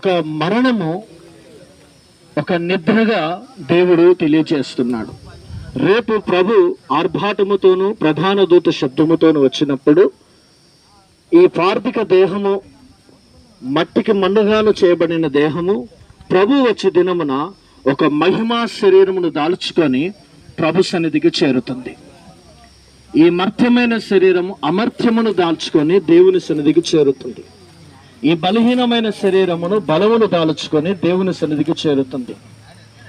ఒక మరణము ఒక నిద్రగా దేవుడు తెలియజేస్తున్నాడు. రేపు ప్రభు ఆర్భాటముతోనూ ప్రధాన దూత శబ్దముతోనూ వచ్చినప్పుడు ఈ పార్థిక దేహము, మట్టికి మన్నుగాను చేయబడిన దేహము ప్రభు వచ్చే దినమున ఒక మహిమా శరీరమును దాల్చుకొని ప్రభు సన్నిధికి చేరుతుంది. ఈ మర్త్యమైన శరీరము అమర్త్యమును దాల్చుకొని దేవుని సన్నిధికి చేరుతుంది. ఈ బలహీనమైన శరీరమును బలమును దాల్చుకొని దేవుని సన్నిధికి చేరుతుంది.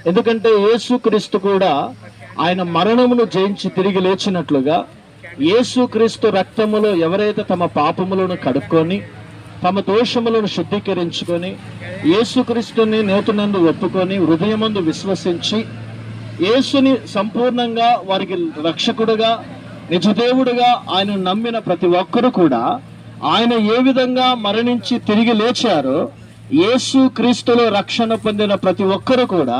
ఎందుకంటే యేసుక్రీస్తు కూడా ఆయన మరణమును జయించి తిరిగి లేచినట్లుగా యేసుక్రీస్తు రక్తములో ఎవరైతే తమ పాపములను కడుక్కొని తమ దోషములను శుద్ధీకరించుకొని యేసుక్రీస్తుని నేతునందు ఒప్పుకొని హృదయమందు విశ్వసించి యేసుని సంపూర్ణంగా వారికి రక్షకుడుగా నిజదేవుడుగా ఆయన నమ్మిన ప్రతి ఒక్కరు కూడా ఆయన ఏ విధంగా మరణించి తిరిగి లేచారో యేసు క్రీస్తులో రక్షణ పొందిన ప్రతి ఒక్కరు కూడా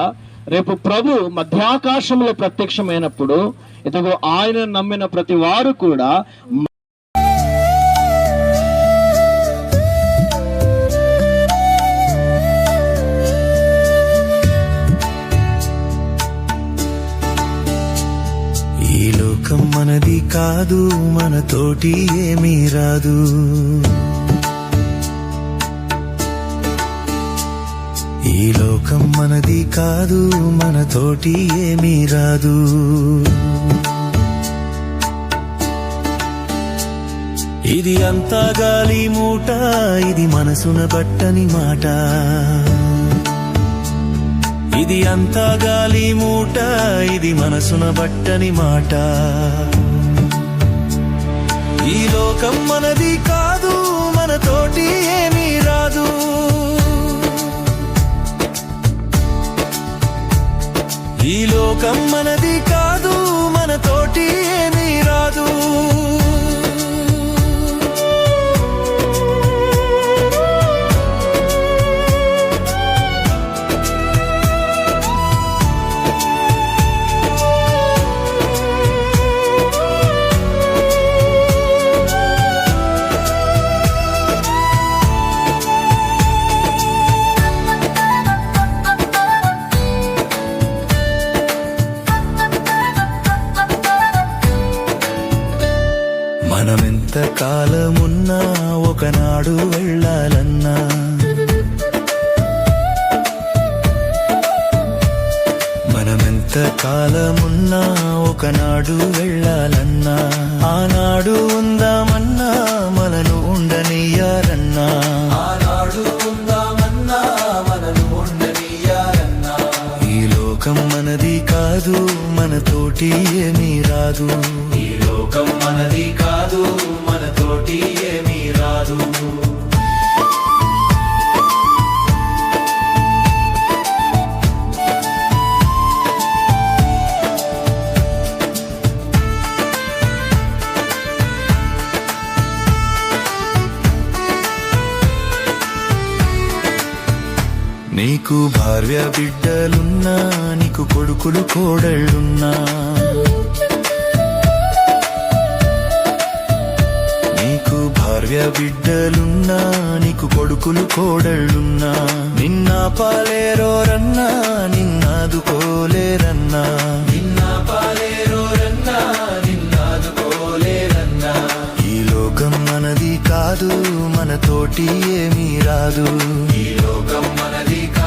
రేపు ప్రభు మధ్యాకాశంలో ప్రత్యక్షమైనప్పుడు ఇదిగో ఆయన నమ్మిన ప్రతి వారు కూడా మనది కాదు, మనతోటి ఏమీ రాదు. ఈ లోకం మనది కాదు, మనతోటి ఏమీ రాదు. ఇది అంతా గాలి మూట, ఇది మనసున బట్టని మాట. ఇది అంతా గాలి మూట, ఇది మనసున బట్టని మాట. ఈ లోకం మనది కాదు, మనతోటి ఏమీ రాదు. ఈ లోకం మనది కాదు, మనతోటి ఏమీ రాదు. మనమెంత కాలమున్నా ఒకనాడు వెళ్ళాలన్నా, మనమెంత కాలమున్నా ఒకనాడు వెళ్ళాలన్నా, ఆనాడు ఉందామన్నా మనను ఉండనియ్యారన్నా, ఆనాడు ఉందామన్నా మనను ఉండనియ్యారన్నా. ఈ లోకం మనది కాదు, మనతోటి ఏమీ రాదు. ఈ లోకం మనది కాదు, మనతోటి ఏమీ రాదు. నీకు భార్య బిడ్డలున్నా, నీకు కొడుకులు కోడళ్ళున్నా, నీకు భార్య బిడ్డలున్నా, నీకు కొడుకులు కోడళ్ళున్నా, నిన్నాపాలేరోరన్నా, నిన్నాదుకోలేరన్నా, నిన్నాపాలేరోరన్నా, నిన్నాదుకోలేరన్నా. ఈ లోకం మనది కాదు, మనతోటి ఏమీ రాదు. ఈ లోకం